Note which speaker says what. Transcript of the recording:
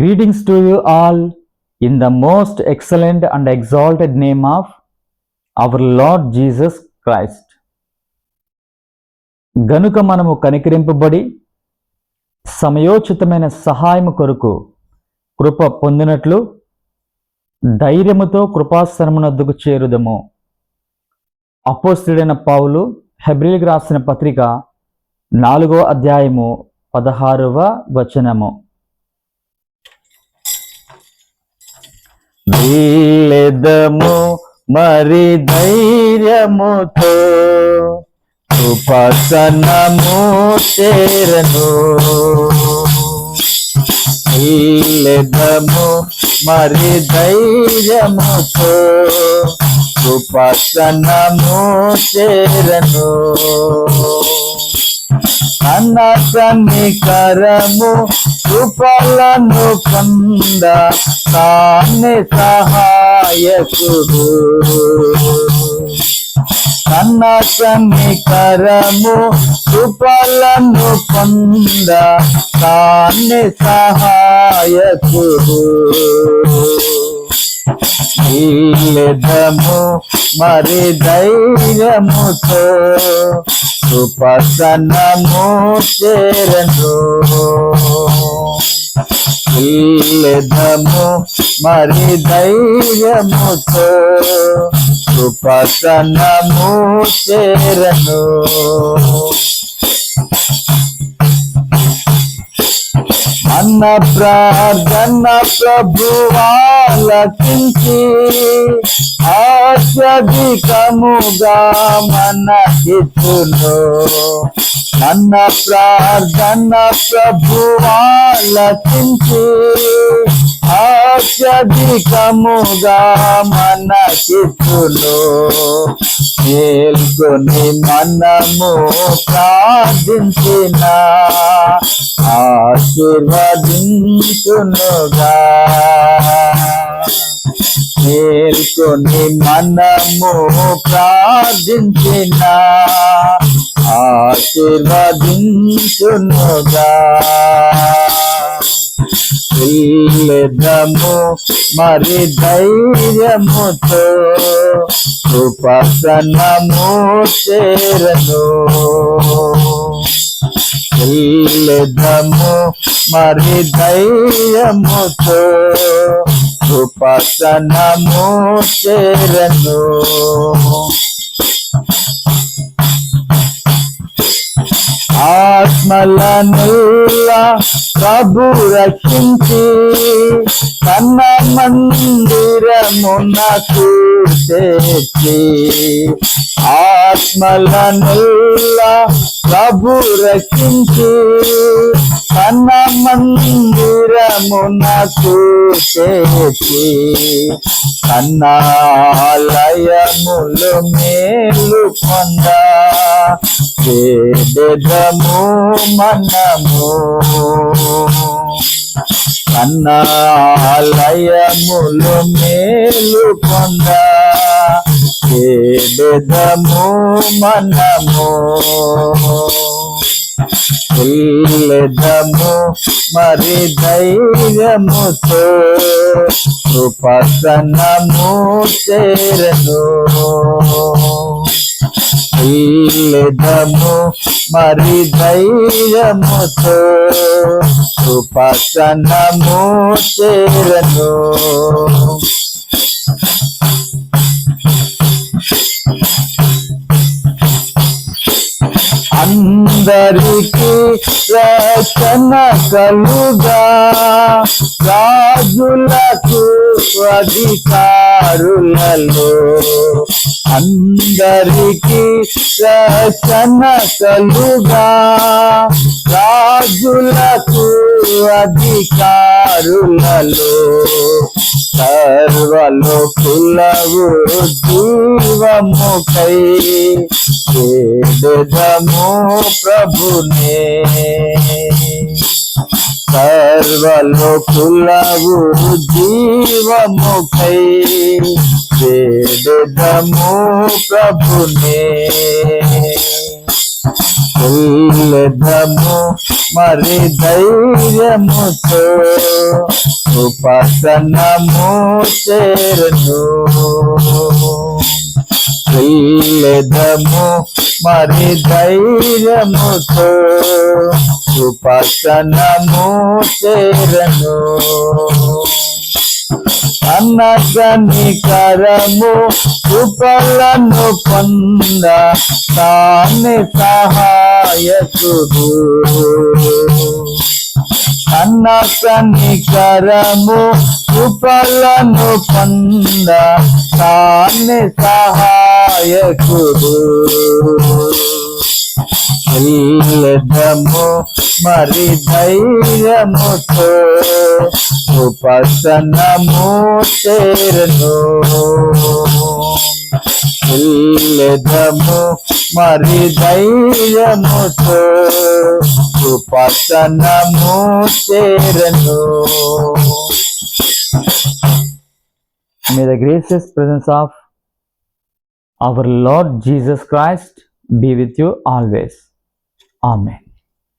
Speaker 1: Greetings to you all in the most excellent and exalted name of our Lord Jesus Christ. గనుక మనము కనికరింపబడి సమయోచితమైన సహాయము కొరకు కృప పొందినట్లు ధైర్యముతో కృపాసనమునొద్దకు చేరుదము. అపోస్తలుడైన పౌలు హెబ్రీయులకు రాసిన పత్రిక 4వ అధ్యాయము 16వ వచనము. వెళ్ళెదము మరి ధైర్యముతో కృపాసనము చేరను. వెళ్ళెదము మరి ధైర్యముతో కృపాసనము చేరను. అన్న కనికరము కృపలను పొంద తానే సహాయకుడు. అన్న కనికరము కృపలను పొంద తానే సహాయకుడు. వెళ్ళెదము మరి ధైర్యముతో కృపాసనము చేరను. వెళ్ళెదము మరి ధైర్యముతో కృపాసనము చేరను. అన్న ప్రార్థన ప్రభువాలకించి అత్యధికముగా మనకిచ్చును. అన్న ప్రార్థన ప్రభువాలకించి అత్యధికముగా మనకిచ్చును. మేల్కొని మనము ప్రార్థించిన ఆశీర్వదించునుగా. మేల్కొని మనము ప్రార్థించిన ఆశీర్వదించునుగా. వెళ్ళెదము మరి ధైర్యముతో కృపాసనము చేరను. వెళ్ళెదము మరి ధైర్యముతో కృపాసనము చేరను. ఆత్మలనుల్లా ప్రభు రక్షించి తన మందిరమునకు తెచ్చి. ఆత్మలనుల్లా ప్రభు రక్షించి తన మందిరమునకు తెచ్చి. కన్నాలయములు మేలు పొంద వేడెదము మనము. కన్నాలయములు మేలు పొంద వేడెదము మనము. వెళ్ళెదము మరి ధైర్యముతో కృపాసనము చేరను. వెళ్ళెదము మరి ధైర్యముతో కృపాసనము చేరను. అందరికీ రక్షణ కలుగా రాజులకు అధికారులలో. అందరికీ రక్షణ కలుగా రాజులకు అధికారులలో. సర్వలోకులవు జీవముకై వేడెదము ప్రభునే. సర్వలోకులవు జీవముకై వేడెదము ప్రభునే. వెళ్ళెదము మరి ధైర్యముతో ఉపశమనము చేరును. వెళ్ళెదము మరి ధైర్యముతో ఉపశమనము చేరును. అనగనికరము కృపలను పొంద తానే సహాయకుడు. అనగనికరము కృపలను పొంద తానే సహాయకుడు. వెళ్ళెదము మరి ధైర్యముతో ఉపశమనము చేరును. వెళ్ళెదము మరి ధైర్యముతో ఉపశమనము చేరును. May the gracious presence of our Lord Jesus Christ be with you always. Amen.